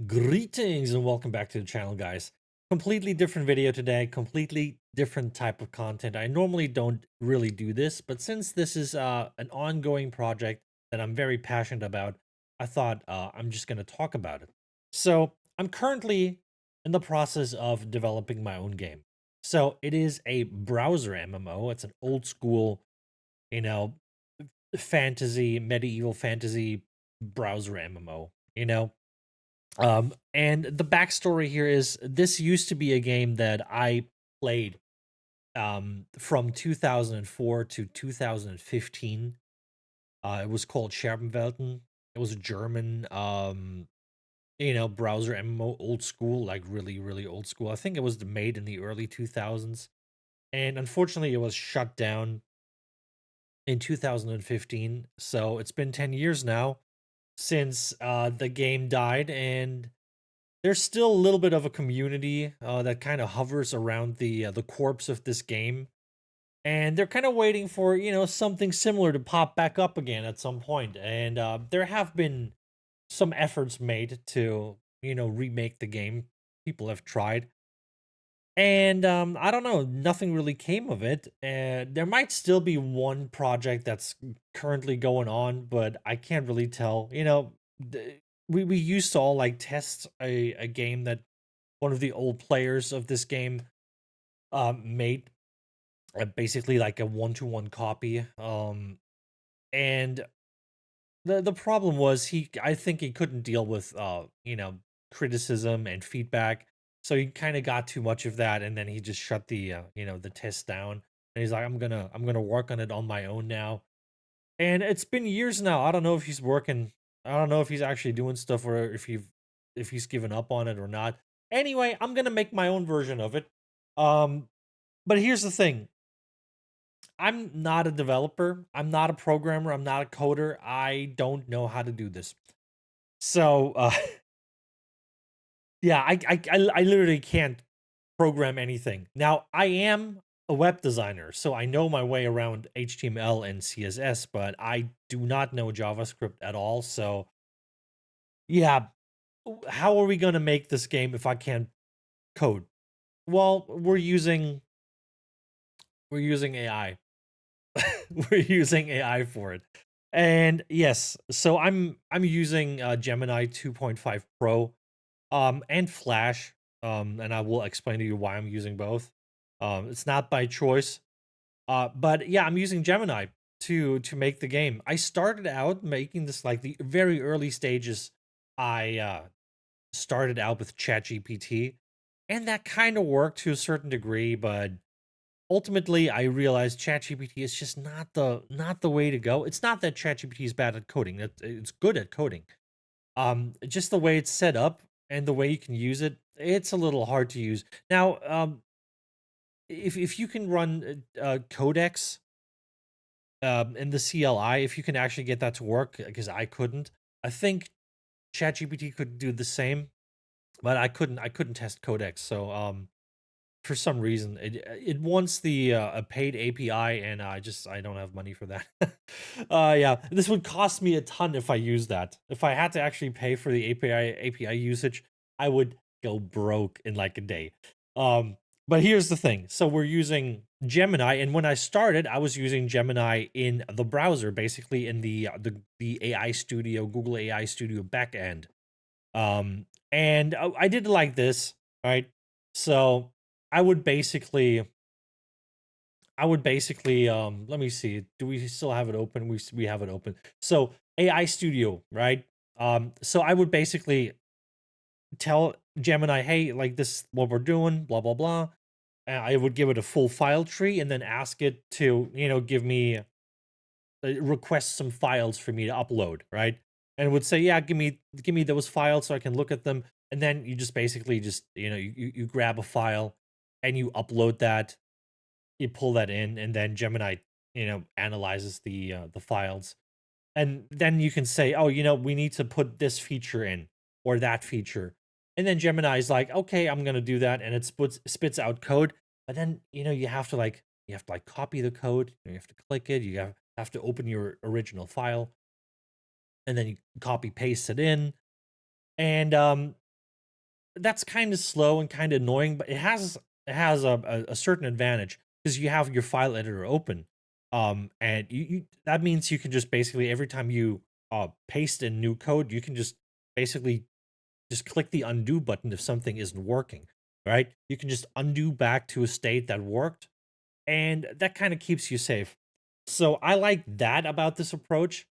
Greetings and welcome back to the channel, guys. Completely different video today, completely different type of content. I normally don't really do this, but since this is an ongoing project that I'm very passionate about, I thought I'm just going to talk about it. So I'm currently in the process of developing my own game. So it is a browser MMO. It's an old school, you know, fantasy, medieval fantasy browser MMO. And the backstory here is this used to be a game that I played from 2004 to 2015. It was called Scherbenwelten. It was a German browser MMO, old school, like really, really old school. I think it was made in the early 2000s. And unfortunately it was shut down in 2015. So it's been 10 years now since the game died, and there's still a little bit of a community that kind of hovers around the corpse of this game, and they're kind of waiting for something similar to pop back up again at some point. And there have been some efforts made to remake the game. People have tried, and I don't know, nothing really came of it. There might still be one project that's currently going on, but I can't really tell. We used to all like test a game that one of the old players of this game made, basically like a one-to-one copy. And the problem was, I think he couldn't deal with criticism and feedback, so he kind of got too much of that, and then he just shut the test down. And he's like, I'm gonna work on it on my own now. And it's been years now. I don't know if he's working. I don't know if he's actually doing stuff, or if he's given up on it or not. Anyway, I'm gonna make my own version of it. Um, but here's the thing. I'm not a developer. I'm not a programmer. I'm not a coder. I don't know how to do this. So, yeah, I literally can't program anything. Now, I am a web designer, so I know my way around HTML and CSS, but I do not know JavaScript at all. So, yeah, how are we going to make this game if I can't code? Well, we're using AI. We're using AI for it. And yes, so I'm using Gemini 2.5 Pro and Flash, and I will explain to you why I'm using both. It's not by choice. But yeah, I'm using Gemini to make the game. I started out making this like the very early stages. I started out with ChatGPT, and that kind of worked to a certain degree, but ultimately I realized ChatGPT is just not the way to go. It's not that ChatGPT is bad at coding. It's good at coding. Just the way it's set up and the way you can use it, it's a little hard to use. Now, if you can run codecs in the CLI, if you can actually get that to work, because I couldn't. I think ChatGPT could do the same, but I couldn't test codecs. So for some reason it wants a paid API, and I don't have money for that. Yeah, this would cost me a ton if I use that. If I had to actually pay for the API usage, I would go broke in like a day. But here's the thing. So we're using Gemini, and when I started, I was using Gemini in the browser, basically in the AI Studio, Google AI Studio backend. And I did it like this, right? So I would basically let me see. Do we still have it open? We have it open. So AI Studio, right? So I would basically tell Gemini, hey, like this is what we're doing, blah blah blah. I would give it a full file tree and then ask it to, give me request some files for me to upload, right? And it would say, yeah, give me those files so I can look at them. And then you just basically just, you grab a file and you upload that, you pull that in, and then Gemini, analyzes the files. And then you can say, oh, we need to put this feature in or that feature. And then Gemini is like, okay, I'm gonna do that, and it spits out code. But then you have to copy the code, you have to click it, you have to open your original file, and then you copy paste it in. And that's kind of slow and kind of annoying, but it has a certain advantage because you have your file editor open, and you that means you can just basically every time you paste in new code, you can just basically just click the undo button if something isn't working, right? You can just undo back to a state that worked, and that kind of keeps you safe. So I like that about this approach.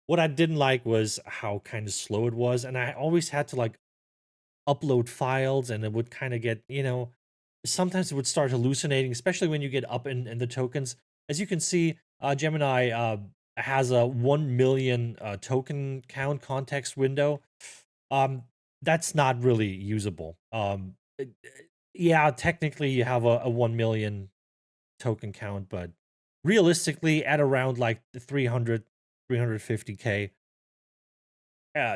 What I didn't like was how kind of slow it was, and I always had to like upload files, and it would kind of get, sometimes it would start hallucinating, especially when you get up in the tokens. As you can see, Gemini has a 1 million token count context window. Um, that's not really usable. Yeah, technically you have a 1 million token count, but realistically, at around like the 350K,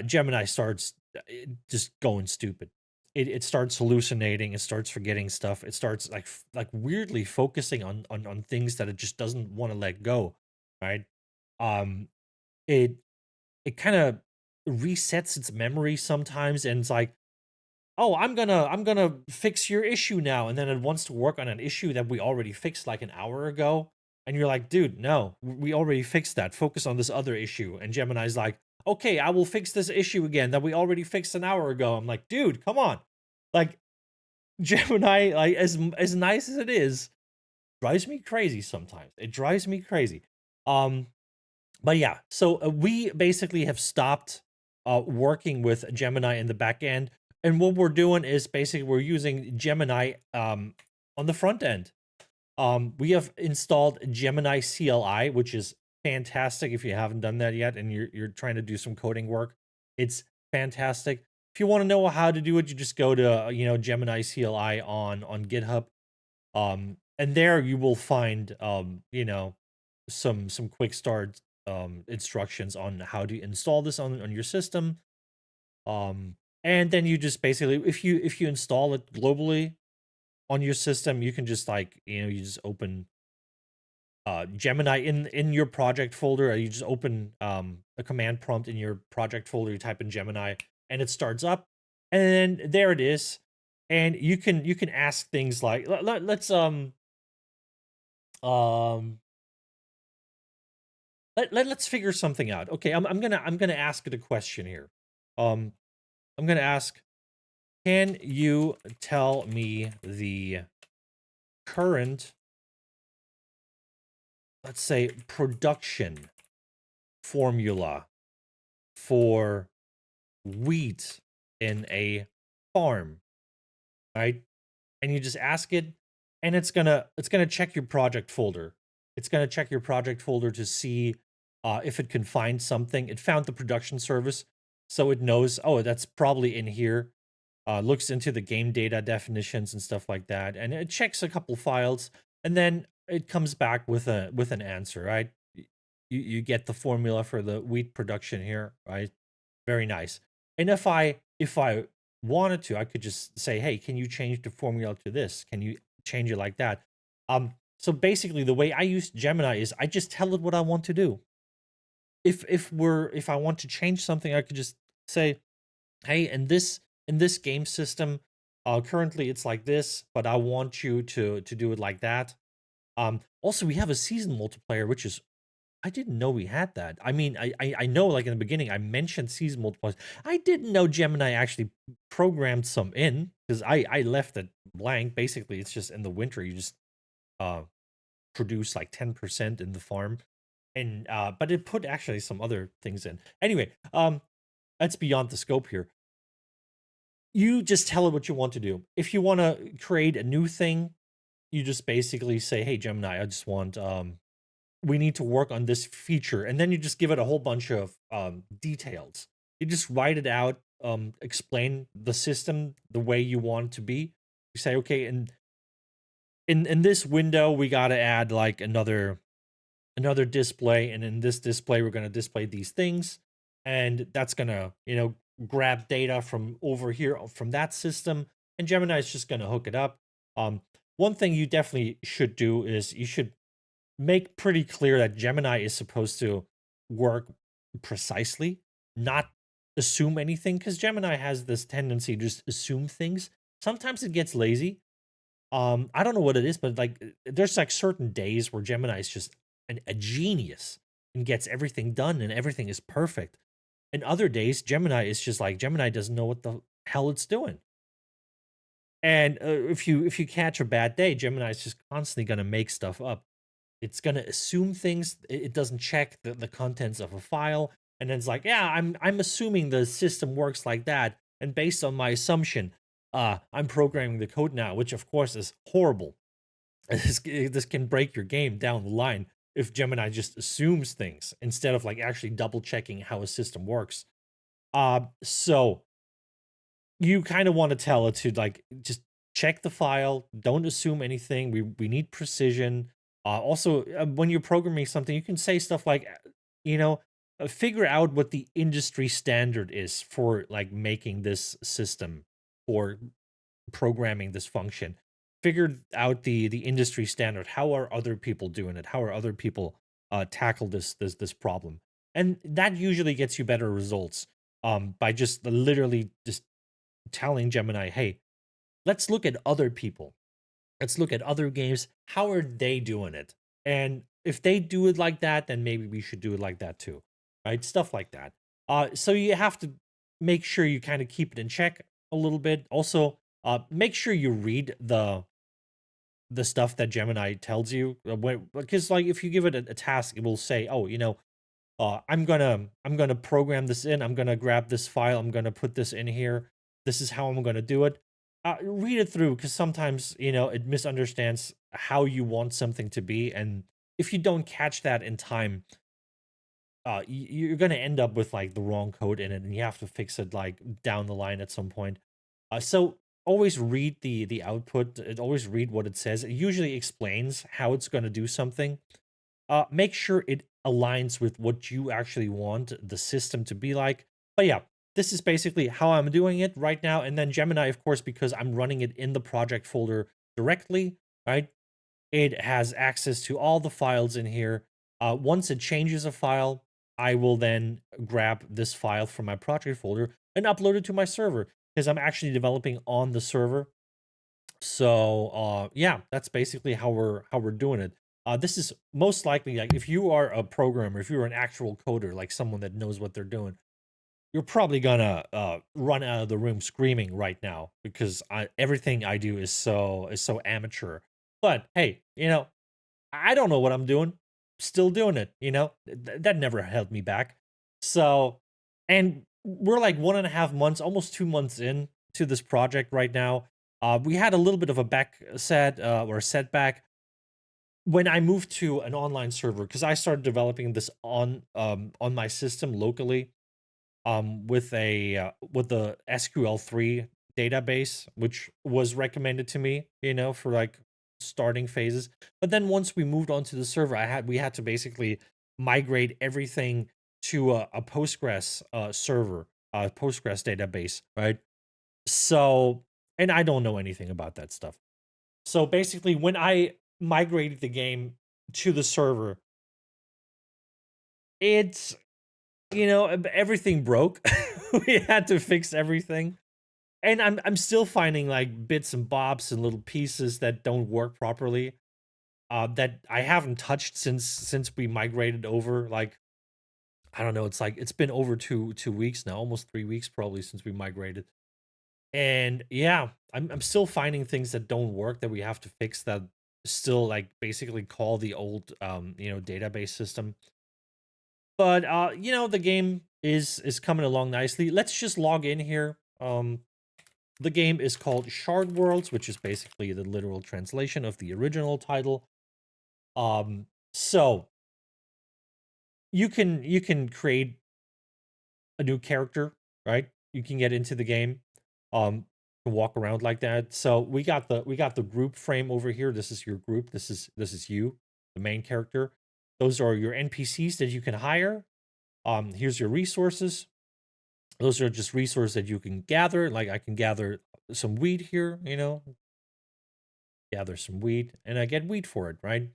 Gemini starts just going stupid. It starts hallucinating. It starts forgetting stuff. It starts like weirdly focusing on things that it just doesn't want to let go. Right? Um, it it kind of resets its memory sometimes, and it's like, oh, I'm gonna fix your issue now, and then it wants to work on an issue that we already fixed like an hour ago, and you're like, dude, no, we already fixed that. Focus on this other issue. And Gemini's like, okay, I will fix this issue again that we already fixed an hour ago. I'm like, dude, come on, like Gemini, like as nice as it is, drives me crazy sometimes. It drives me crazy. Um, but yeah, so we basically have stopped working with Gemini in the back end, and what we're doing is basically we're using Gemini on the front end. We have installed Gemini CLI, which is fantastic. If you haven't done that yet and you're trying to do some coding work, it's fantastic. If you want to know how to do it, you just go to Gemini CLI on GitHub, and there you will find some quick start instructions on how to install this on your system. And then you just basically, if you install it globally on your system, you can just like you just open Gemini in your project folder. You just open a command prompt in your project folder. You type in Gemini, and it starts up, and then there it is. And you can ask things like um let's figure something out. Okay, I'm gonna ask it a question here. Um, I'm gonna ask, can you tell me the current, let's say, production formula for wheat in a farm, right? And you just ask it, and it's gonna check your project folder. It's gonna check your project folder to see if it can find something. It found the production service, so it knows, oh, that's probably in here. Looks into the game data definitions and stuff like that, and it checks a couple files, and then it comes back with an answer, right? You get the formula for the wheat production here, right? Very nice. And if I wanted to, I could just say, "Hey, can you change the formula to this? Can you change it like that?" So basically, the way I use Gemini is I just tell it what I want to do. If I want to change something, I could just say, "Hey, in this game system, currently it's like this, but I want you to do it like that." Also, we have a season multiplier, which is, I didn't know we had that. I mean, I know, like, in the beginning, I mentioned season multipliers. I didn't know Gemini actually programmed some in, because I left it blank. Basically, it's just in the winter, you just uh produce like 10% in the farm, and but it put actually some other things in. Anyway, that's beyond the scope here. You just tell it what you want to do. If you want to create a new thing, you just basically say, "Hey, Gemini, I just want we need to work on this feature," and then you just give it a whole bunch of details. You just write it out, explain the system the way you want it to be. You say, okay, in this window we got to add like another display, and in this display we're going to display these things, and that's going to grab data from over here from that system, and Gemini is just going to hook it up. One thing you definitely should do is you should make pretty clear that Gemini is supposed to work precisely, not assume anything because Gemini has this tendency to just assume things. Sometimes it gets lazy. I don't know what it is, but like there's like certain days where Gemini is just a genius and gets everything done and everything is perfect. And other days, Gemini is just like Gemini doesn't know what the hell it's doing. And if you catch a bad day, Gemini is just constantly gonna make stuff up. It's gonna assume things. It doesn't check the contents of a file, and then it's like, yeah, I'm assuming the system works like that, and based on my assumption, I'm programming the code now, which of course is horrible. This can break your game down the line if Gemini just assumes things instead of like actually double checking how a system works. So you kind of want to tell it to like just check the file, don't assume anything. We need precision. Also, when you're programming something, you can say stuff like, you know, figure out what the industry standard is for like making this system or programming this function. Figure out the industry standard. How are other people doing it? How are other people tackle this problem? And that usually gets you better results by just literally just telling Gemini, hey, let's look at other people. Let's look at other games. How are they doing it? And if they do it like that, then maybe we should do it like that too. Right? Stuff like that. So you have to make sure you kind of keep it in check a little bit. Also, make sure you read the stuff that Gemini tells you. Because like if you give it a task, it will say, oh, I'm gonna program this in. I'm gonna grab this file. I'm gonna put this in here. This is how I'm gonna do it. Read it through because sometimes it misunderstands how you want something to be, and if you don't catch that in time, you're gonna end up with like the wrong code in it, and you have to fix it like down the line at some point. So always read the output. Always read what it says. It usually explains how it's gonna do something. Make sure it aligns with what you actually want the system to be like. But yeah, this is basically how I'm doing it right now. And then Gemini, of course, because I'm running it in the project folder directly, right? It has access to all the files in here. Once it changes a file, I will then grab this file from my project folder and upload it to my server because I'm actually developing on the server. So yeah, that's basically how we're doing it. This is most likely like if you are a programmer, if you're an actual coder, like someone that knows what they're doing, you're probably gonna run out of the room screaming right now because everything I do is so amateur. But hey, I don't know what I'm doing. Still doing it, that never held me back. So, and we're like 1.5 months, almost 2 months in to this project right now. We had a little bit of a or setback when I moved to an online server because I started developing this on my system locally with the SQL3 database, which was recommended to me, for like starting phases. But then once we moved onto the server, we had to basically migrate everything to a Postgres server, Postgres database, right? So, and I don't know anything about that stuff. So basically, when I migrated the game to the server, it's everything broke. We had to fix everything. And I'm still finding like bits and bobs and little pieces that don't work properly. That I haven't touched since we migrated over. Like I don't know, it's like it's been over two weeks now, almost 3 weeks probably since we migrated. And yeah, I'm still finding things that don't work that we have to fix that still like basically call the old database system. But the game is coming along nicely. Let's just log in here. The game is called Shard Worlds, which is basically the literal translation of the original title. So you can create a new character, right? You can get into the game, walk around like that. So we got the group frame over here. This is your group. This is you, the main character. Those are your NPCs that you can hire. Here's your resources. Those are just resources that you can gather. Like I can gather some wheat here, gather some wheat, and I get wheat for it, right?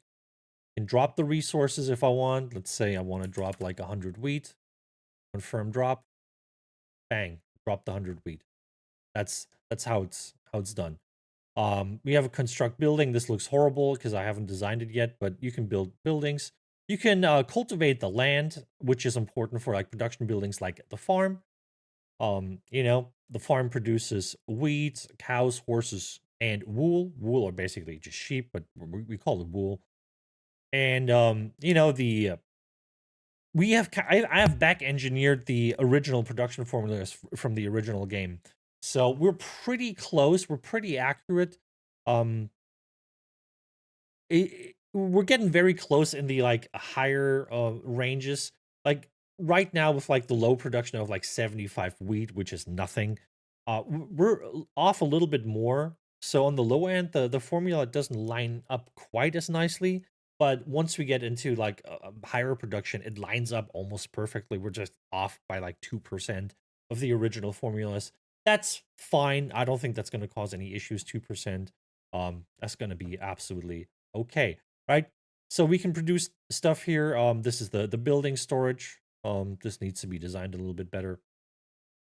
Can drop the resources if I want. Let's say I want to drop like 100 wheat. Confirm drop. bang, drop the 100 wheat. That's how it's done. We have a construct building. This looks horrible because I haven't designed it yet, but you can build buildings. You can cultivate the land, which is important for like production buildings like the farm. The farm produces wheat, cows, horses, and wool. Wool are basically just sheep, but we call it wool. And the I have back engineered the original production formulas from the original game, so we're pretty close. We're pretty accurate. Um, we're getting very close in the like higher ranges. Like right now, with like the low production of like 75 wheat, which is nothing. We're off a little bit more. So on the low end, the formula doesn't line up quite as nicely. But once we get into like a higher production, it lines up almost perfectly. We're just off by like 2% of the original formulas. That's fine. I don't think that's going to cause any issues. 2%. That's going to be absolutely okay, right? So we can produce stuff here. This is the building storage. This needs to be designed a little bit better.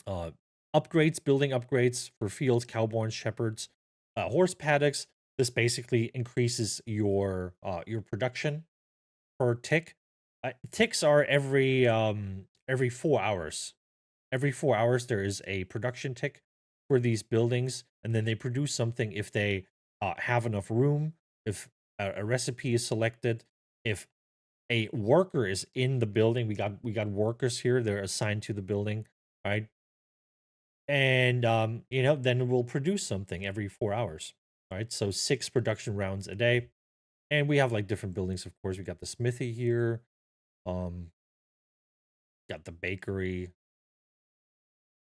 Uh, Upgrades, building upgrades for fields, cowborns, shepherds, horse paddocks. This basically increases your production per tick. Ticks are every 4 hours. Every 4 hours there is a production tick for these buildings, and then they produce something if they have enough room, if a recipe is selected, if a worker is in the building. We got workers here, they're assigned to the building, right? And then we'll produce something every 4 hours, right? So 6 production rounds a day. And we have like different buildings, of course. We got the smithy here, um got the bakery,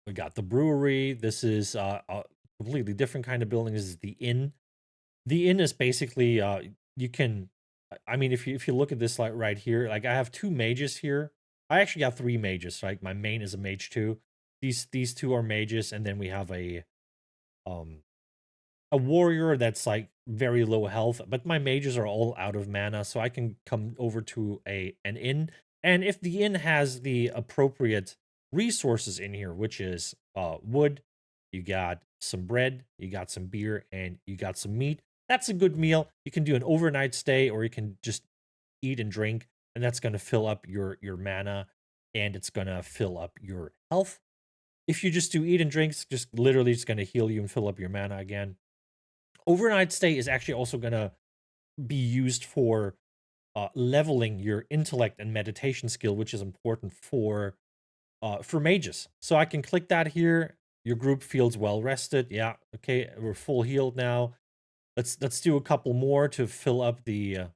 we got the brewery. This is a completely different kind of building. This is the inn. The inn is basically you can I mean if you look at this like right here, like I have two mages here. I actually got three mages, right? My main is a mage too. These two are mages, and then we have um a warrior that's like very low health, but my mages are all out of mana, so I can come over to an inn. And if the inn has the appropriate resources in here, which is wood, you got some bread, you got some beer, and you got some meat, that's a good meal. You can do an overnight stay, or you can just eat and drink, and that's going to fill up your mana, and it's going to fill up your health. If you just do eat and drinks, just literally it's going to heal you and fill up your mana again. Overnight stay is actually also going to be used for leveling your intellect and meditation skill, which is important for mages. So I can click that here. Your group feels well rested. Yeah, okay, we're full healed now. Let's do a couple more to fill up the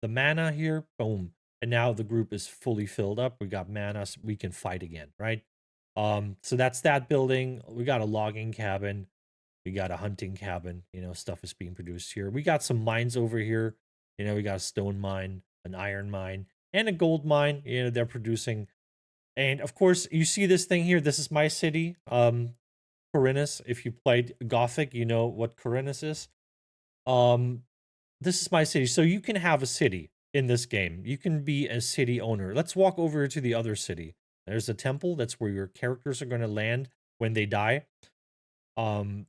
mana here. Boom. And now the group is fully filled up. We got mana, so we can fight again, right? So that's that building. We got a logging cabin. We got a hunting cabin. Stuff is being produced here. We got some mines over here. We got a stone mine, an iron mine, and a gold mine. They're producing. And of course, you see this thing here. This is my city, Corinus. If you played Gothic, you know what Corinus is. Um, this is my city. So you can have a city in this game. You can be a city owner. Let's walk over to the other city. There's a temple. That's where your characters are going to land when they die. Um,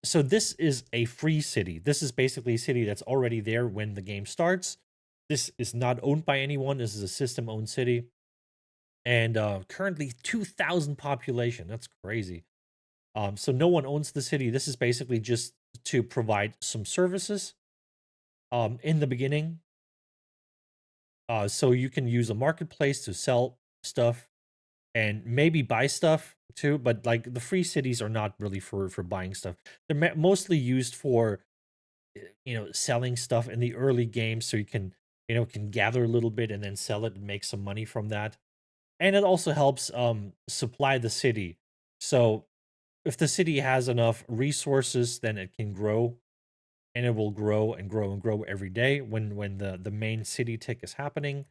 so this is a free city. This is basically a city that's already there when the game starts. This is not owned by anyone. This is a system-owned city. And currently 2,000 population. That's crazy. So no one owns the city. This is basically just to provide some services in the beginning. So you can use a marketplace to sell stuff and maybe buy stuff too. But like the free cities are not really for buying stuff. They're mostly used for selling stuff in the early game, so you can gather a little bit and then sell it and make some money from that. And it also helps supply the city. So if the city has enough resources, then it can grow, and it will grow and grow and grow every day when the main city tick is happening.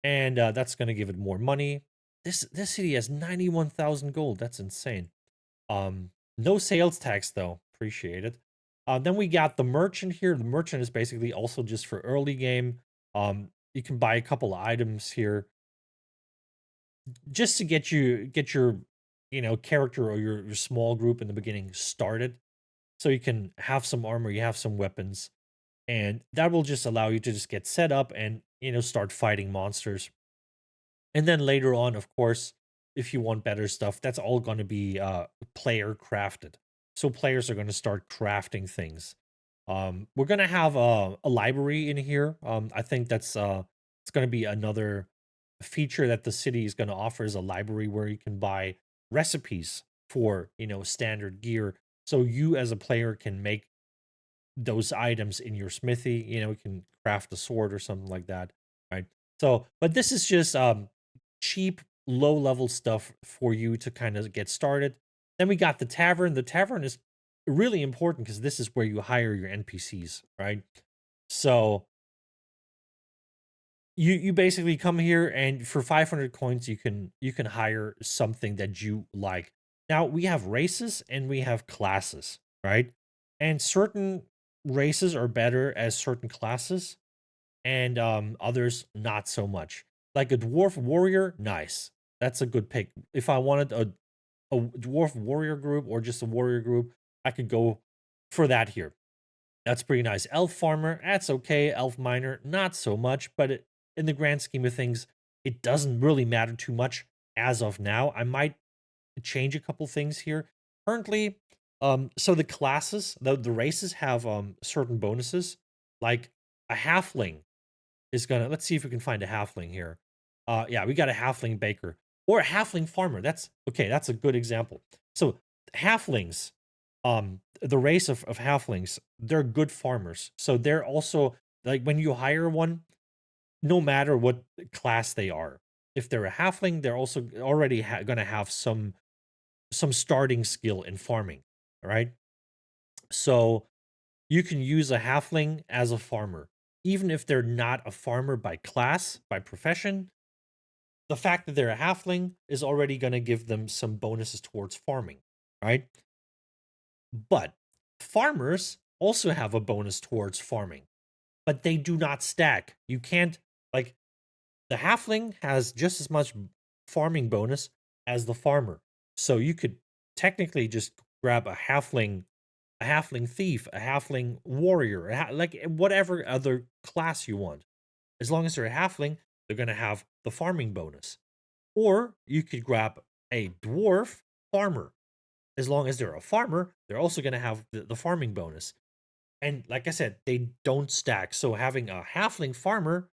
And that's going to give it more money. This city has 91,000 gold. That's insane. No sales tax though. Appreciate it. Then we got the merchant here. The merchant is basically also just for early game. You can buy a couple of items here just to get your character or your small group in the beginning started, so you can have some armor, you have some weapons, and that will just allow you to just get set up and start fighting monsters. And then later on, of course, if you want better stuff, that's all going to be player crafted. So players are going to start crafting things. We're going to have a library in here. I think that's it's going to be another feature that the city is going to offer, is a library where you can buy recipes for standard gear. So you as a player can make those items in your smithy. You can craft a sword or something like that, right? So, but this is just cheap, low level stuff for you to kind of get started. Then we got the tavern. The tavern is really important because this is where you hire your NPCs, right? So you basically come here, and for 500 coins you can hire something that you like. Now we have races and we have classes, right? And certain races are better as certain classes, and others not so much. Like a dwarf warrior, nice. That's a good pick. If I wanted a dwarf warrior group or just a warrior group, I could go for that here. That's pretty nice. Elf farmer, that's okay. Elf miner, not so much, but in the grand scheme of things, it doesn't really matter too much as of now. I might change a couple things here. Currently, so the classes, the races have certain bonuses. Like a halfling is gonna, let's see if we can find a halfling here. Yeah, we got a halfling baker or a halfling farmer. That's okay, that's a good example. So halflings, the race of halflings, they're good farmers. So they're also, like, when you hire one, no matter what class they are, if they're a halfling, they're also already gonna have some starting skill in farming. All right. So you can use a halfling as a farmer. Even if they're not a farmer by class, by profession, the fact that they're a halfling is already going to give them some bonuses towards farming, right? But farmers also have a bonus towards farming, but they do not stack. You can't, like, the halfling has just as much farming bonus as the farmer. So you could technically just grab a halfling thief, a halfling warrior, like whatever other class you want. As long as they're a halfling, they're going to have the farming bonus. Or you could grab a dwarf farmer. As long as they're a farmer, they're also going to have the farming bonus. And like I said, they don't stack. So having a halfling farmer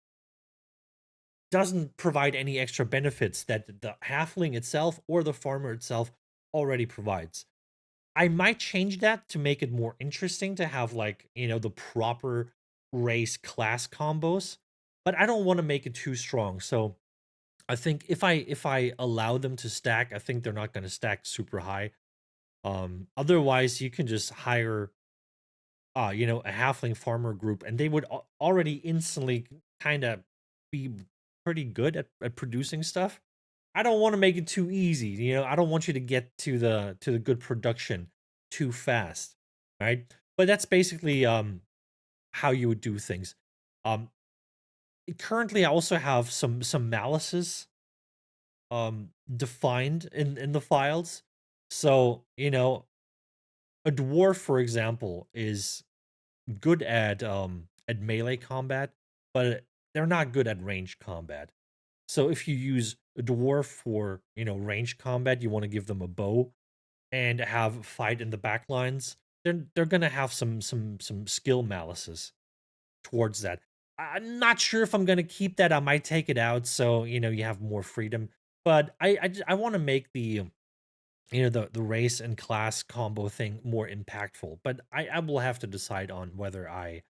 doesn't provide any extra benefits that the halfling itself or the farmer itself already provides. I might change that to make it more interesting to have, like, the proper race class combos, but I don't want to make it too strong. So I think if I allow them to stack, I think they're not going to stack super high. Otherwise you can just hire a halfling farmer group, and they would already instantly kind of be pretty good at producing stuff. I don't want to make it too easy. I don't want you to get to the good production too fast, right? But that's basically how you would do things. Um Currently I also have some malices defined in the files. So, a dwarf, for example, is good at melee combat, but they're not good at range combat. So if you use a dwarf for, range combat, you want to give them a bow and have fight in the back lines, they're gonna have some skill malices towards that. I'm not sure if I'm gonna keep that. I might take it out so you have more freedom. But I want to make the race and class combo thing more impactful. But I will have to decide on whether I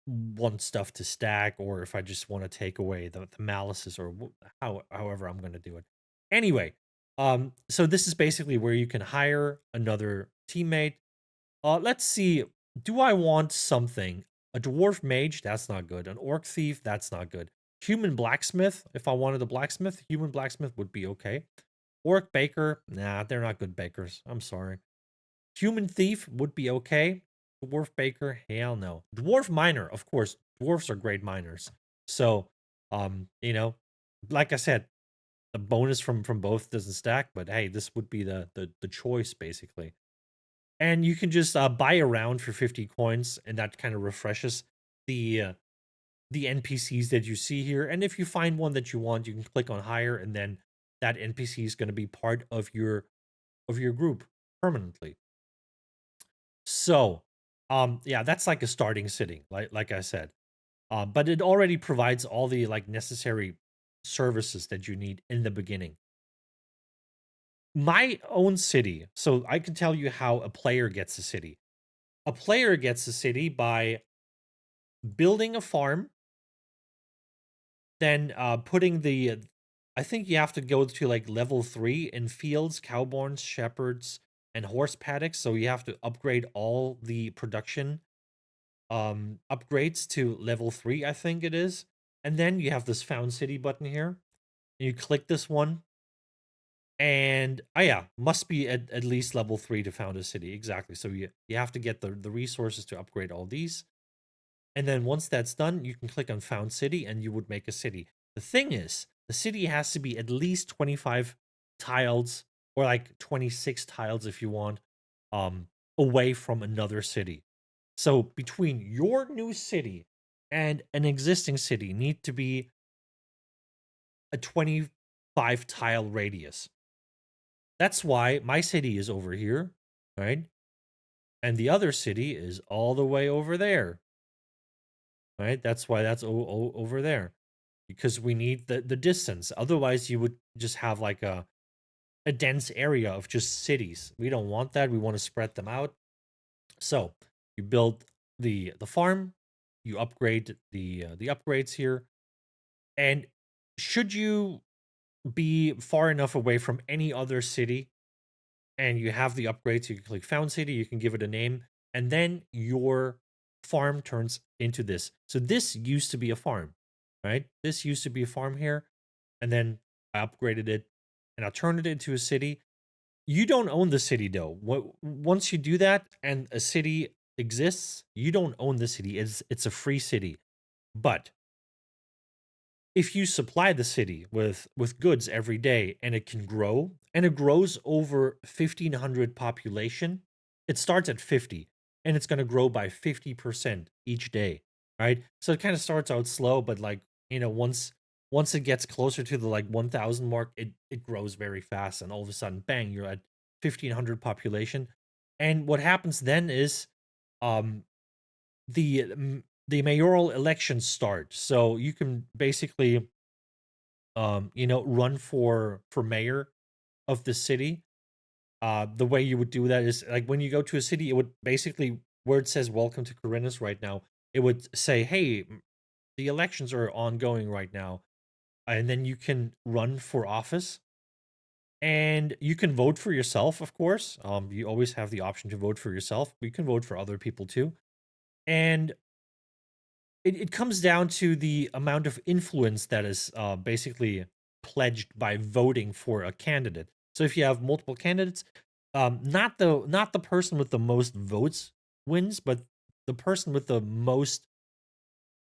want stuff to stack, or if I just want to take away the malices, or however I'm going to do it. Anyway, so this is basically where you can hire another teammate. Let's see. Do I want something? A dwarf mage? That's not good. An orc thief? That's not good. Human blacksmith? If I wanted a blacksmith, human blacksmith would be okay. Orc baker? Nah, they're not good bakers. I'm sorry. Human thief would be okay. Dwarf baker? Hell no. Dwarf miner, of course. Dwarfs are great miners. So, um, you know, like I said, the bonus from both doesn't stack, but hey, this would be the choice basically. And you can just buy a round for 50 coins, and that kind of refreshes the the NPCs that you see here. And if you find one that you want, you can click on hire, and then that NPC is going to be part of your group permanently. So, yeah, that's like a starting city, like I said. But it already provides all the like necessary services that you need in the beginning. My own city. So I can tell you how a player gets a city. A player gets a city by building a farm, then putting the I think you have to go to like level 3 in fields, cowborns, shepherds, and horse paddocks. So you have to upgrade all the production upgrades to level 3, I think it is. And then you have this found city button here. And you click this one. And oh yeah, must be at least level 3 to found a city. Exactly. So you have to get the resources to upgrade all these. And then once that's done, you can click on found city and you would make a city. The thing is, the city has to be at least 25 tiles or like 26 tiles if you want, away from another city. So between your new city and an existing city need to be a 25 tile radius. That's why my city is over here, right? And the other city is all the way over there, right? That's why that's over there, because we need the distance. Otherwise, you would just have like a dense area of just cities. We don't want that. We want to spread them out. So you build the farm, you upgrade the upgrades here, and should you be far enough away from any other city and you have the upgrades, you can click found city, you can give it a name, and then your farm turns into this. So this used to be a farm, right? This used to be a farm here, and then I upgraded it and I turned it into a city. You don't own the city though. Once you do that and a city exists, you don't own the city. It's a free city. But if you supply the city with goods every day and it can grow and it grows over 1500 population, it starts at 50 and it's going to grow by 50% each day, right? So it kind of starts out slow, but like, once it gets closer to the like 1000 mark, it grows very fast, and all of a sudden bang, you're at 1500 population. And what happens then is um the mayoral elections start. So you can basically run for mayor of the city. The way you would do that is like when you go to a city, it would basically, where it says welcome to Corinthus right now, it would say, hey, the elections are ongoing right now. And then you can run for office and you can vote for yourself, of course. You always have the option to vote for yourself, but you can vote for other people too. And it comes down to the amount of influence that is basically pledged by voting for a candidate. So if you have multiple candidates, not the person with the most votes wins, but the person with the most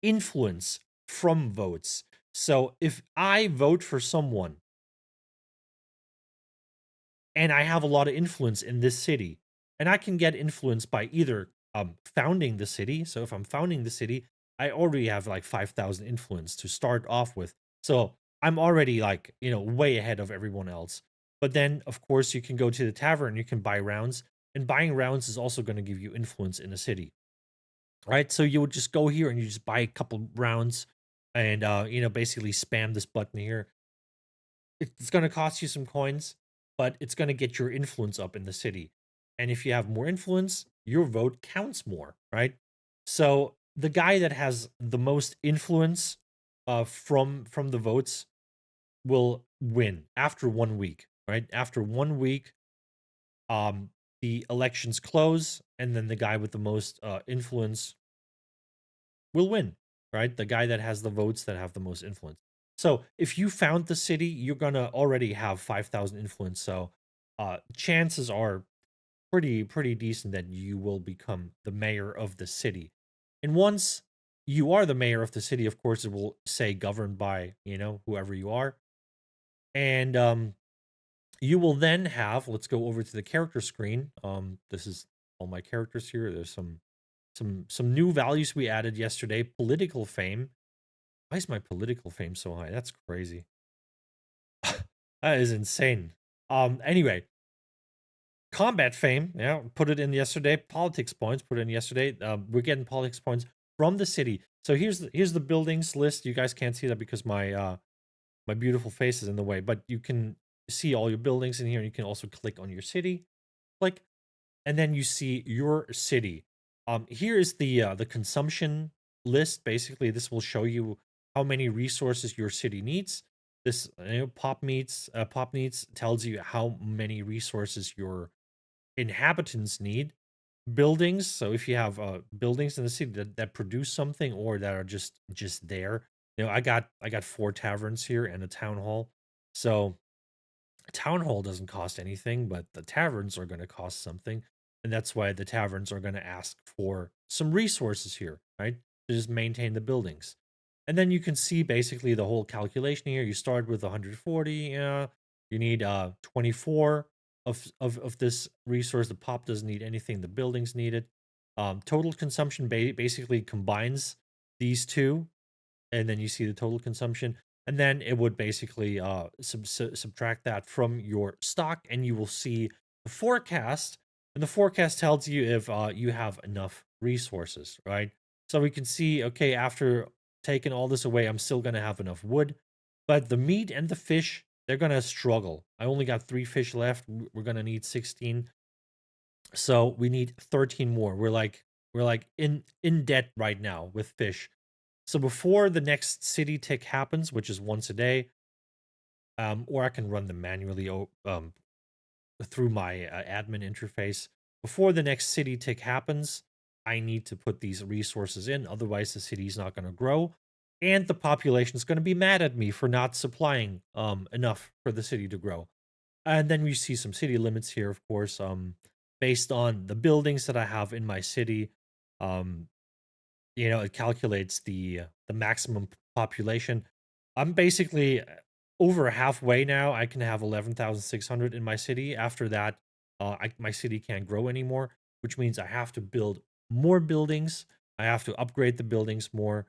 influence from votes. So if I vote for someone and I have a lot of influence in this city, and I can get influence by either founding the city. So if I'm founding the city, I already have like 5,000 influence to start off with. So I'm already like, way ahead of everyone else. But then, of course, you can go to the tavern, you can buy rounds, and buying rounds is also going to give you influence in a city, right? So you would just go here and you just buy a couple rounds and, basically spam this button here. It's going to cost you some coins, but it's going to get your influence up in the city. And if you have more influence, your vote counts more, right? So the guy that has the most influence from the votes will win after 1 week, right? After 1 week, um, the elections close, and then the guy with the most influence will win, right? The guy that has the votes that have the most influence. So if you found the city, you're gonna already have 5,000 influence. So chances are pretty decent that you will become the mayor of the city. And once you are the mayor of the city, of course, it will say governed by whoever you are. And you will then have, let's go over to the character screen. This is all my characters here. There's some new values we added yesterday. Political fame. Why is my political fame so high? That's crazy. That is insane. Anyway, combat fame, yeah, put it in yesterday. Politics points, put it in yesterday. We're getting politics points from the city. So here's the buildings list. You guys can't see that because my beautiful face is in the way, but you can see all your buildings in here. You can also click on your city, click, and then you see your city. Here is the consumption list. Basically, this will show you how many resources your city needs. This pop needs tells you how many resources your inhabitants need. Buildings, so if you have buildings in the city that produce something or that are just there. I got 4 taverns here and a town hall. So a town hall doesn't cost anything, but the taverns are going to cost something. And that's why the taverns are going to ask for some resources here, right? To just maintain the buildings. And then you can see basically the whole calculation here. You start with 140, you need 24 of this resource. The pop doesn't need anything, the buildings need it. Total consumption basically combines these two, and then you see the total consumption, and then it would basically subtract that from your stock, and you will see the forecast, and the forecast tells you if you have enough resources, right? So we can see, okay, after taking all this away, I'm still going to have enough wood, but the meat and the fish, they're going to struggle. I only got 3 fish left. We're going to need 16, so we need 13 more. We're like in debt right now with fish. So before the next city tick happens, which is once a day, or I can run them manually through my admin interface. Before the next city tick happens, I need to put these resources in. Otherwise, the city is not going to grow, and the population is going to be mad at me for not supplying enough for the city to grow. And then we see some city limits here, of course, based on the buildings that I have in my city. Um, it calculates the maximum population. I'm basically over halfway now. I can have 11,600 in my city. After that, my city can't grow anymore, which means I have to build more buildings. I have to upgrade the buildings more.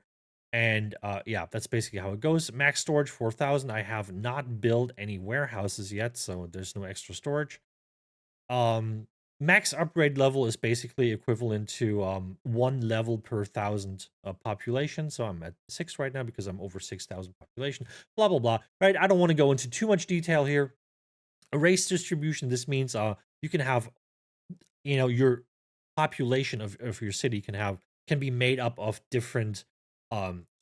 And yeah, that's basically how it goes. Max storage 4,000. I have not built any warehouses yet, so there's no extra storage. um Max upgrade level is basically equivalent to 1 level per 1,000 population. So I'm at 6 right now because I'm over 6,000 population, blah blah blah, right? I don't want to go into too much detail here. A race distribution, this means you can have, your population of your city can be made up of different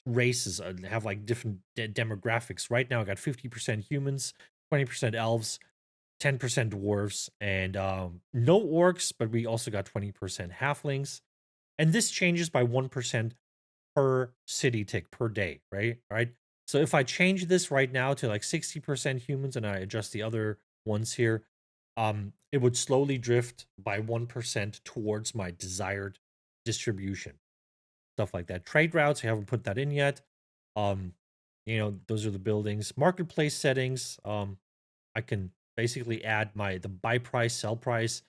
races, have like different demographics. Right now I got 50% humans, 20% elves, 10% dwarves, and no orcs, but we also got 20% halflings. And this changes by 1% per city tick per day, right? Right. So if I change this right now to like 60% humans and I adjust the other ones here, it would slowly drift by 1% towards my desired distribution. Stuff like that. Trade routes, I haven't put that in yet. Um, those are the buildings. Marketplace settings. I can basically add the buy price, sell price,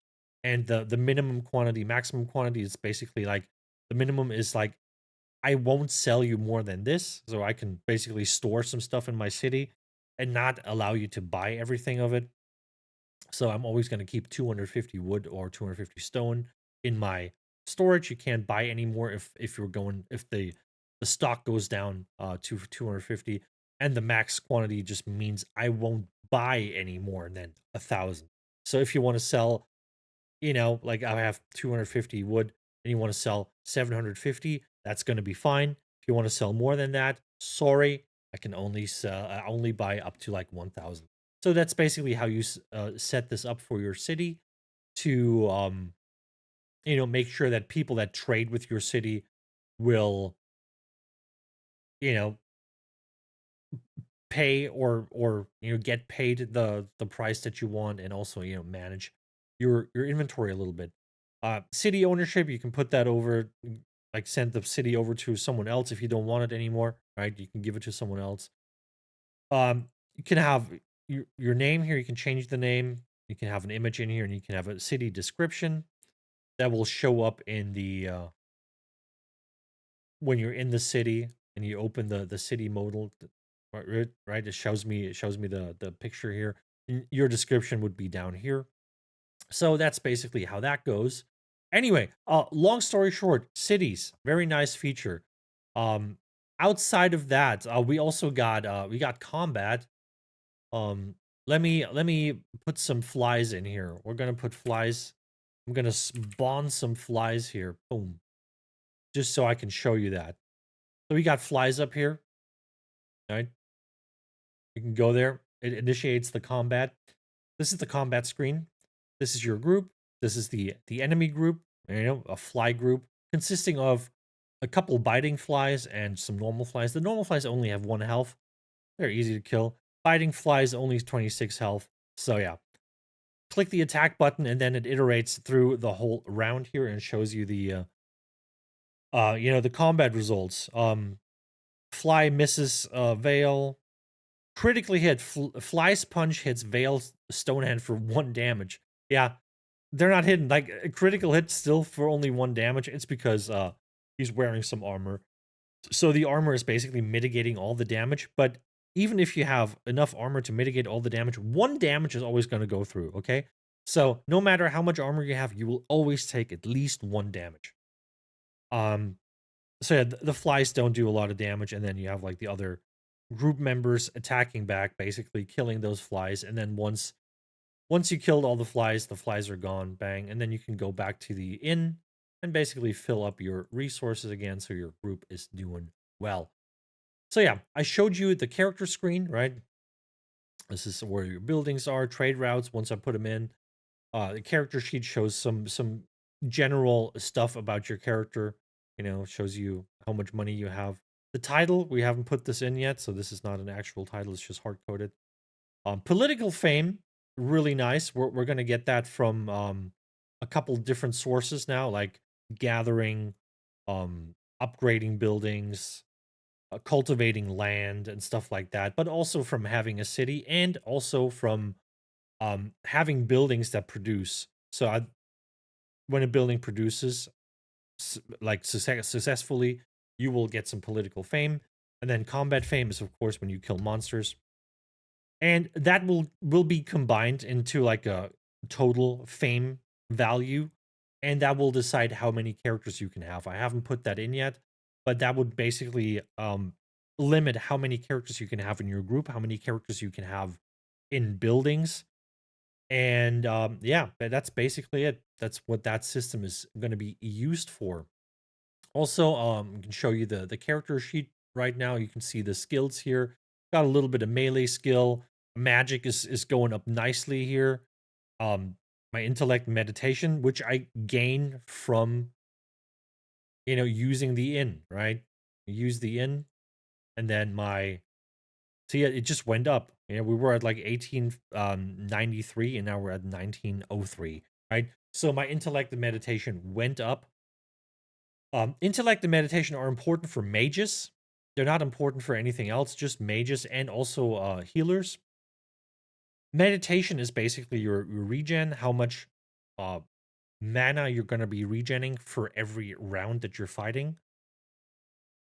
and the minimum quantity, maximum quantity is basically like the minimum is like I won't sell you more than this, so I can basically store some stuff in my city and not allow you to buy everything of it. So I'm always going to keep 250 wood or 250 stone in my storage. You can't buy anymore if the stock goes down to 250, and the max quantity just means I won't buy any more than 1,000. So if you want to sell, like I have 250 wood and you want to sell 750, that's going to be fine. If you want to sell more than that, sorry, I only buy up to like 1,000. So that's basically how you set this up for your city to make sure that people that trade with your city will, you know, pay or get paid the price that you want, and also manage your inventory a little bit. City ownership, you can put that over, like send the city over to someone else if you don't want it anymore, right? You can give it to someone else. You can have your name here. You can change the name. You can have an image in here, and you can have a city description that will show up in the when you're in the city and you open the city modal. Right, it shows me the picture here. Your description would be down here. So that's basically how that goes. Anyway, long story short, cities, very nice feature. Um, outside of that, we also got we got combat. Um, let me put some flies in here. We're gonna put flies. I'm gonna spawn some flies here. Boom, just so I can show you that. So we got flies up here. Right, you can go there. It initiates the combat. This is the combat screen. This is your group. This is the enemy group. A fly group consisting of a couple biting flies and some normal flies. The normal flies only have 1 health. They're easy to kill. Biting flies only 26 health. So yeah, click the attack button and then it iterates through the whole round here and shows you the combat results. Fly misses Veil. Critically hit. Fly's punch hits Veil's Stonehand for 1 damage. Yeah, they're not hidden. Like a critical hit still for only 1 damage. It's because he's wearing some armor. So the armor is basically mitigating all the damage. But even if you have enough armor to mitigate all the damage, 1 damage is always going to go through. Okay. So no matter how much armor you have, you will always take at least 1 damage. So yeah, the flies don't do a lot of damage, and then you have like the other group members attacking back, basically killing those flies. And then once you killed all the flies are gone, bang, and then you can go back to the inn and basically fill up your resources again so your group is doing well. So yeah, I showed you the character screen, right? This is where your buildings are, trade routes. Once I put them in, the character sheet shows some general stuff about your character. Shows you how much money you have. The title, we haven't put this in yet, so this is not an actual title. It's just hard coded. Political fame, really nice. We're gonna get that from a couple different sources now, like gathering, upgrading buildings, cultivating land, and stuff like that. But also from having a city, and also from having buildings that produce. So when a building produces, like successfully, you will get some political fame. And then combat fame is, of course, when you kill monsters. And that will be combined into like a total fame value, and that will decide how many characters you can have. I haven't put that in yet, but that would basically limit how many characters you can have in your group, how many characters you can have in buildings. And yeah, that's basically it. That's what that system is going to be used for. Also, I can show you the character sheet right now. You can see the skills here. Got a little bit of melee skill. Magic is going up nicely here. My intellect meditation, which I gain from using the inn, right? Use the inn, and then yeah, it just went up. We were at like 1893, and now we're at 1903, right? So my intellect and meditation went up. Intellect and meditation are important for mages. They're not important for anything else, just mages and also healers. Meditation is basically your regen, how much uh, mana you're going to be regenning for every round that you're fighting.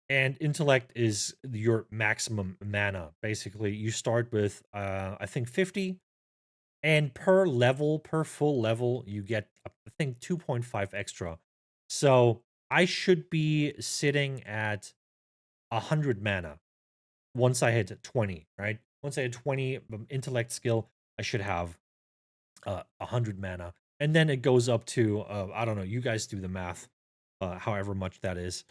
And intellect is your maximum mana. Basically, you start with, I think, 50. And per full level, you get, I think, 2.5 extra. So I should be sitting at 100 mana once I hit 20, right? Once I hit 20 intellect skill, I should have 100 mana. And then it goes up to, I don't know, you guys do the math, however much that is.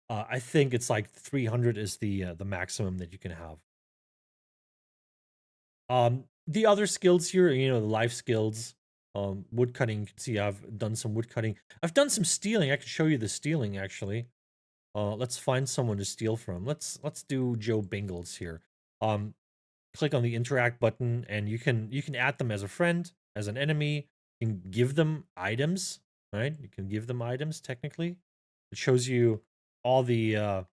I think it's like 300 is the maximum that you can have. The other skills here, the life skills, wood cutting. You can see I've done some wood cutting. I've done some stealing. I can show you the stealing actually. Let's find someone to steal from. Let's do Joe Bingles here. Click on the interact button, and you can add them as a friend, as an enemy. You can give them items, right? You can give them items technically. It shows you all the all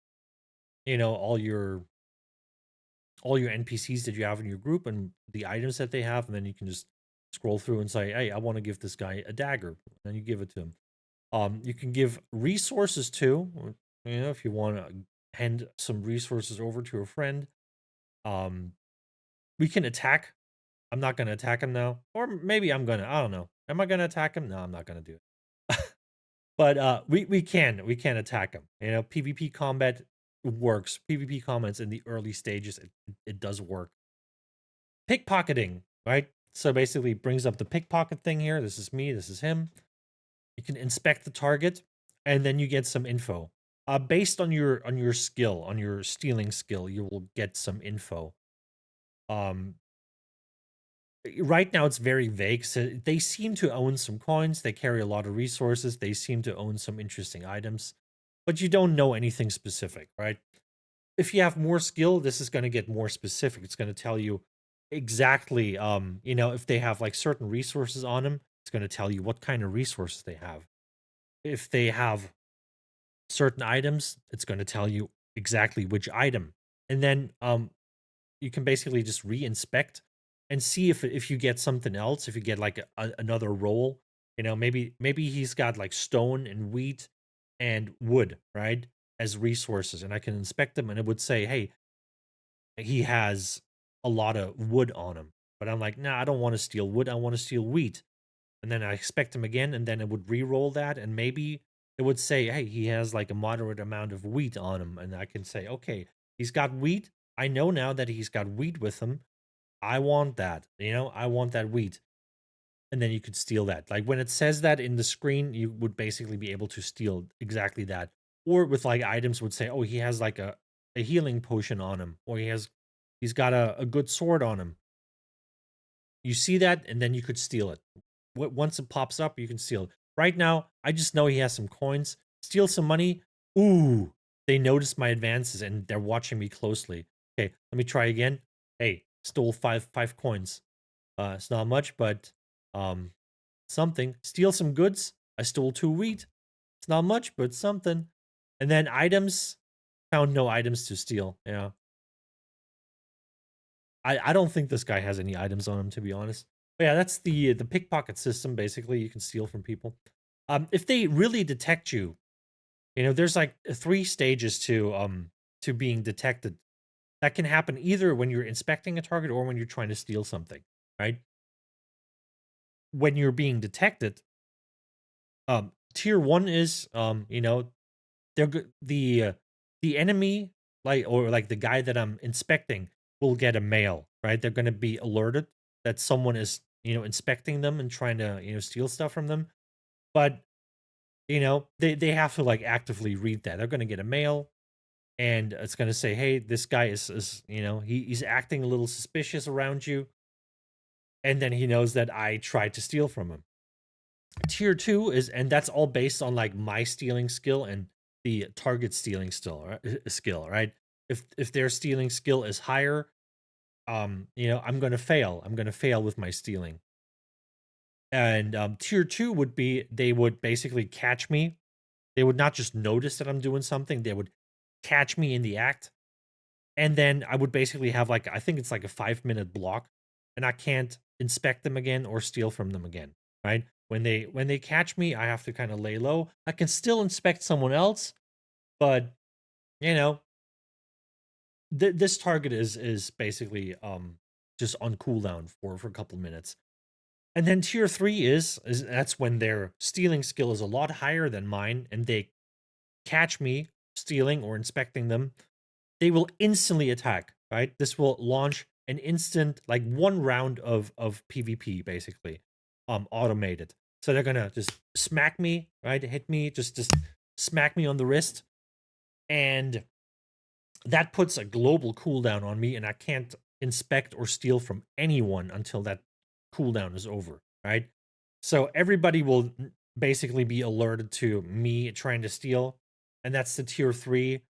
all your NPCs that you have in your group and the items that they have, and then you can just scroll through and say, "Hey, I want to give this guy a dagger," and then you give it to him. You can give resources too, if you want to hand some resources over to a friend. Um, we can attack. I'm not gonna attack him now, or maybe I'm gonna. I don't know. Am I gonna attack him? No, I'm not gonna do it. But we can attack him. PvP combat works. PvP combats in the early stages, it does work. Pickpocketing, right? So basically, it brings up the pickpocket thing here. This is me. This is him. You can inspect the target, and then you get some info. Based on your skill, on your stealing skill, you will get some info. Um, right now it's very vague. So they seem to own some coins. They carry a lot of resources. They seem to own some interesting items, but you don't know anything specific, right? If you have more skill, this is going to get more specific. It's going to tell you exactly, if they have like certain resources on them, it's going to tell you what kind of resources they have. If they have certain items, it's going to tell you exactly which item. And then you can basically just re-inspect and see if you get something else, if you get like another roll, maybe he's got like stone and wheat and wood, right? As resources, and I can inspect them and it would say, "Hey, he has a lot of wood on him." But I'm like, "Nah, I don't want to steal wood. I want to steal wheat." And then I expect him again, and then it would re-roll that, and maybe it would say, "Hey, he has like a moderate amount of wheat on him," and I can say, "Okay, he's got wheat. I know now that he's got wheat with him. I want that. I want that wheat." And then you could steal that. Like when it says that in the screen, you would basically be able to steal exactly that. Or with like items would say, "Oh, he has like a healing potion on him, or he's got a good sword on him." You see that, and then you could steal it. Once it pops up, you can steal it. Right now, I just know he has some coins. Steal some money. Ooh, they noticed my advances and they're watching me closely. Okay, let me try again. Hey, stole five coins. It's not much, but um, something. Steal some goods. I stole 2 wheat. It's not much, but something. And then items. Found no items to steal. Yeah. I don't think this guy has any items on him, to be honest. But yeah, that's the pickpocket system. Basically, you can steal from people. If they really detect you, there's like 3 stages to being detected. That can happen either when you're inspecting a target or when you're trying to steal something, right? When you're being detected, tier 1 is they're the enemy, like, or like the guy that I'm inspecting will get a mail, right? They're going to be alerted that someone is inspecting them and trying to steal stuff from them. But they have to like actively read that. They're going to get a mail, and it's going to say, "Hey, this guy is he's acting a little suspicious around you," and then he knows that I tried to steal from him. Tier 2 is, and that's all based on like my stealing skill and the target stealing skill, right? If their stealing skill is higher, I'm gonna fail. I'm gonna fail with my stealing. And tier 2 would be, they would basically catch me. They would not just notice that I'm doing something, they would catch me in the act. And then I would basically have like, I think it's like a 5-minute block, and I can't inspect them again or steal from them again, right? When they catch me, I have to kind of lay low. I can still inspect someone else, but you know, this target is basically just on cooldown for a couple minutes. And then tier 3 is that's when their stealing skill is a lot higher than mine, and they catch me stealing or inspecting them. They will instantly attack, right? This will launch an instant, like 1 round of PvP, basically, automated. So they're gonna just smack me, right? Hit me, just smack me on the wrist, and that puts a global cooldown on me, and I can't inspect or steal from anyone until that cooldown is over, right? So everybody will basically be alerted to me trying to steal, and that's the tier 3,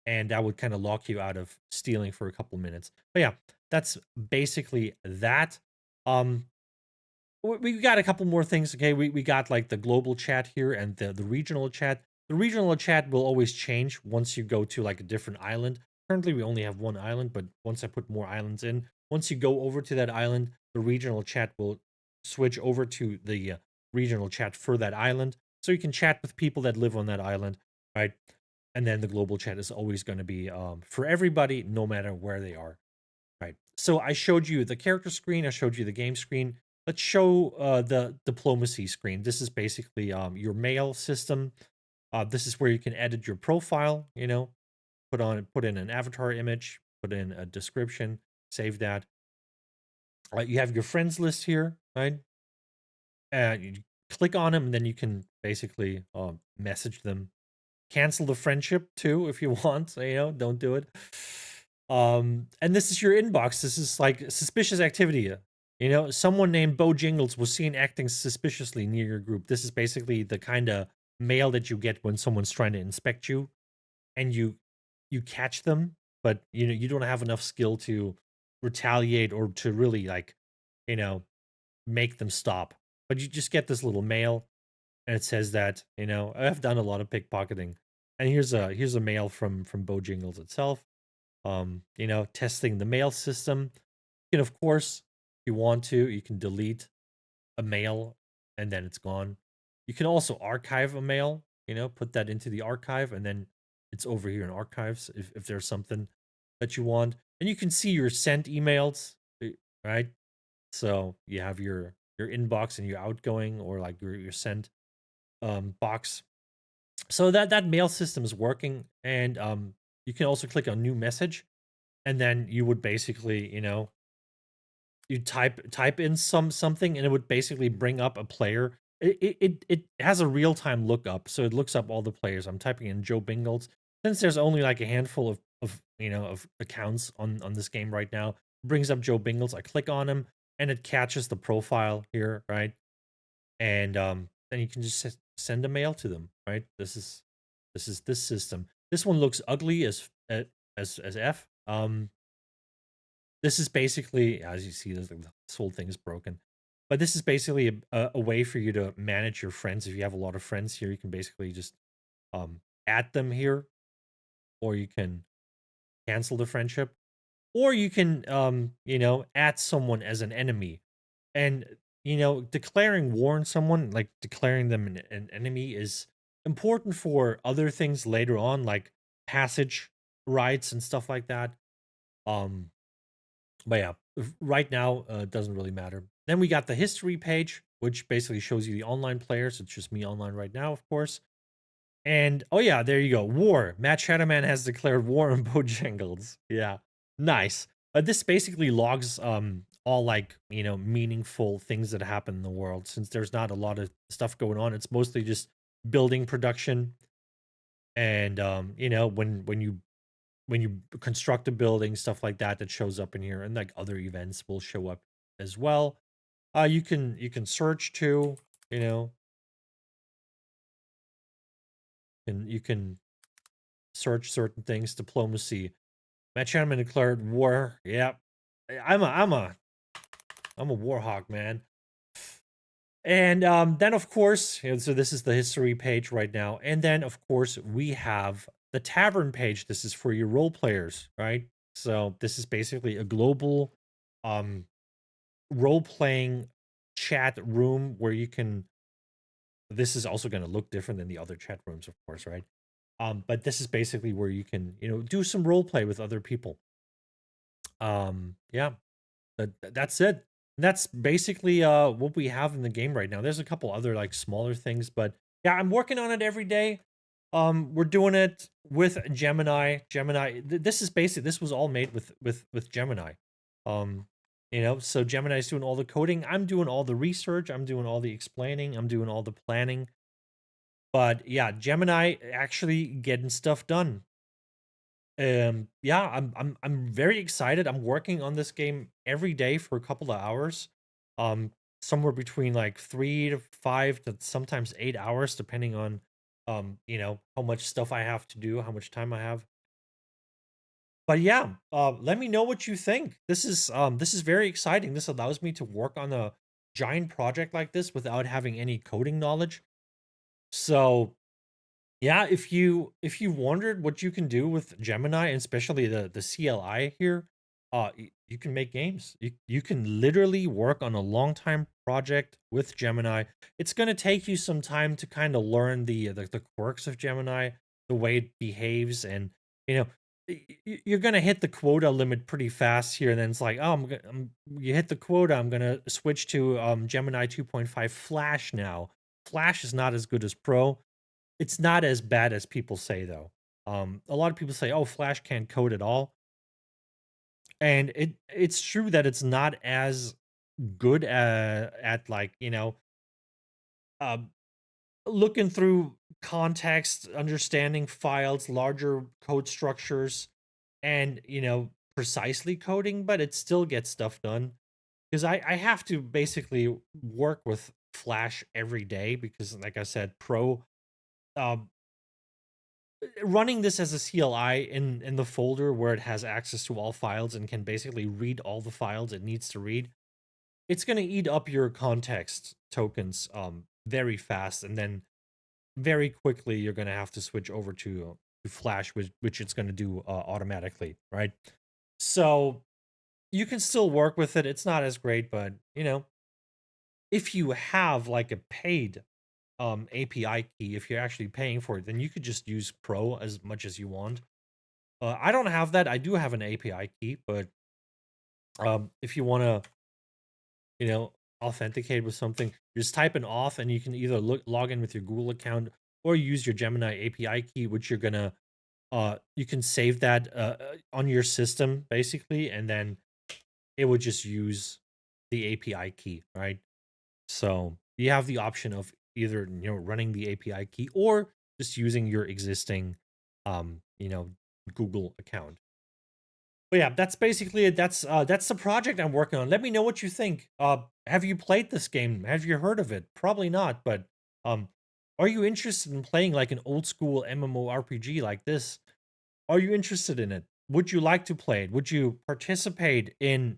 and that would kind of lock you out of stealing for a couple minutes. But yeah, that's basically that. Um, we got a couple more things. Okay, we got like the global chat here and the regional chat. The regional chat will always change once you go to like a different island. currently we only have one island, but once I put more islands in, once you go over to that island, the regional chat will switch over to the regional chat for that island, so you can chat with people that live on that island, right? And then the global chat is always going to be for everybody, no matter where they are, right? So I showed you the character screen, I showed you the game screen. Let's show the diplomacy screen. This is basically your mail system. This is where you can edit your profile. Put in an avatar image, put in a description, save that. You have your friends list here, right? And you click on them, and then you can basically message them. Cancel the friendship too if you want. Don't do it. And this is your inbox. This is like suspicious activity. Someone named Bo Jingles was seen acting suspiciously near your group. This is basically the kind of mail that you get when someone's trying to inspect you, and you catch them, but you don't have enough skill to retaliate or to really you know make them stop. But you just get this little mail, and it says that I've done a lot of pickpocketing, and here's a mail from Bojangles itself. Testing the mail system. You can, of course, if you want to, you can delete a mail and then it's gone. You can also archive a mail. Put that into the archive, and then it's over here in archives if there's something that you want. And you can see your sent emails, right? So you have your inbox and your outgoing, or like your sent box. So that mail system is working, and you can also click on new message, and then you would basically you type in something, and it would basically bring up a player. It has a real-time lookup, so it looks up all the players. I'm typing in Joe Bingles. Since there's only like a handful of accounts on this game right now, it brings up Joe Bingles. I click on him, and it catches the profile here, right? And then you can just send a mail to them, right? This is this system. This one looks ugly as f. This is basically, as you see, this whole thing is broken. But this is basically a way for you to manage your friends. If you have a lot of friends here, you can basically just add them here, or you can cancel the friendship, or you can add someone as an enemy. And declaring war on someone, like declaring them an enemy, is important for other things later on, like passage rights and stuff like that. Um, but yeah, right now it doesn't really matter. Then we got the history page, which basically shows you the online players. It's just me online right now, of course. And oh yeah, there you go. War. Matt Shadowman has declared war on Bojangles. Yeah, nice. This basically logs all meaningful things that happen in the world. Since there's not a lot of stuff going on, it's mostly just building production. And when you construct a building, stuff like that shows up in here, and like other events will show up as well. You can search too, and you can search certain things. Diplomacy. Matt Chanman declared war. Yep. I'm a war hawk, man. And then of course, so this is the history page right now. And then of course we have the tavern page. This is for your role players, right? So this is basically a global um role playing chat room where you can. This is also going to look different than the other chat rooms, of course, right? But this is basically where you can do some role play with other people. Yeah, that's it. That's basically what we have in the game right now. There's a couple other like smaller things, but yeah, I'm working on it every day. We're doing it with Gemini. This is basic. This was all made with Gemini. Um, so Gemini's doing all the coding. I'm doing all the research. I'm doing all the explaining. I'm doing all the planning. But yeah, Gemini actually getting stuff done. Yeah, I'm very excited. I'm working on this game every day for a couple of hours. Um, Somewhere between like 3 to 5 to sometimes 8 hours, depending on how much stuff I have to do, how much time I have. But yeah, let me know what you think. This is very exciting. This allows me to work on a giant project like this without having any coding knowledge. So Yeah, if you wondered what you can do with Gemini, and especially the CLI here, you can make games. You can literally work on a long time project with Gemini. It's gonna take you some time to kind of learn the quirks of Gemini, the way it behaves, and you know you're gonna hit the quota limit pretty fast here. And then it's like, oh, you hit the quota. I'm gonna switch to Gemini 2.5 Flash now. Flash is not as good as Pro. It's not as bad as people say, though. A lot of people say, "Oh, Flash can't code at all," and it's true that it's not as good at like uh, looking through context, understanding files, larger code structures, and precisely coding, but it still gets stuff done. Because I have to basically work with Flash every day because, like I said, Pro. Um, Running this as a CLI in the folder where it has access to all files and can basically read all the files it needs to read, it's going to eat up your context tokens very fast, and then very quickly you're going to have to switch over to Flash, which it's going to do automatically, right? So you can still work with it. It's not as great, but if you have like a paid API key, if you're actually paying for it, then you could just use Pro as much as you want. I don't have that. I do have an API key, but if you want to, you know, authenticate with something, just type an auth, and you can either log in with your Google account or use your Gemini API key, which you're gonna you can save that on your system basically, and then it would just use the API key, right? So you have the option of either running the API key or just using your existing Google account. But yeah, that's basically it. That's the project I'm working on. Let me know what you think. Have you played this game? Have you heard of it? Probably not, but um are you interested in playing like an old school MMORPG like this? Are you interested in it? Would you like to play it? Would you participate in,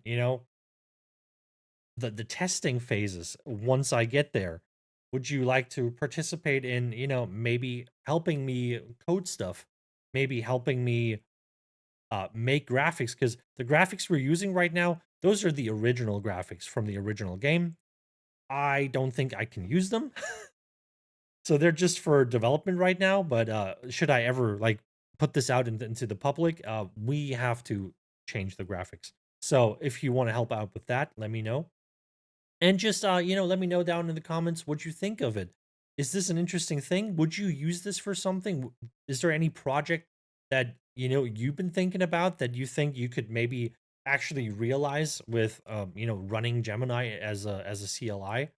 the testing phases once I get there? Would you like to participate in, maybe helping me code stuff? Maybe helping me make graphics, because the graphics we're using right now, those are the original graphics from the original game. I don't think I can use them. So they're just for development right now, but should I ever like put this out into the public, we have to change the graphics. So if you want to help out with that, let me know. And just let me know down in the comments what you think of it. Is this an interesting thing? Would you use this for something? Is there any project that you've been thinking about that you think you could maybe actually realize with running Gemini as a CLI?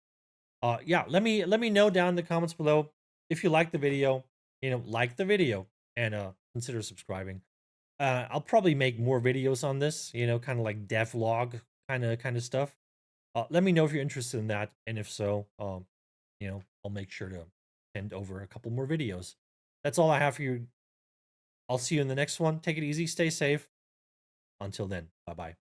Yeah, let me know down in the comments below. If you like the video, like the video, and consider subscribing. I'll probably make more videos on this, kind of like devlog kind of stuff. Let me know if you're interested in that, and if so, I'll make sure to send over a couple more videos. That's all I have for you. I'll see you in the next one. Take it easy, stay safe. Until then, bye bye.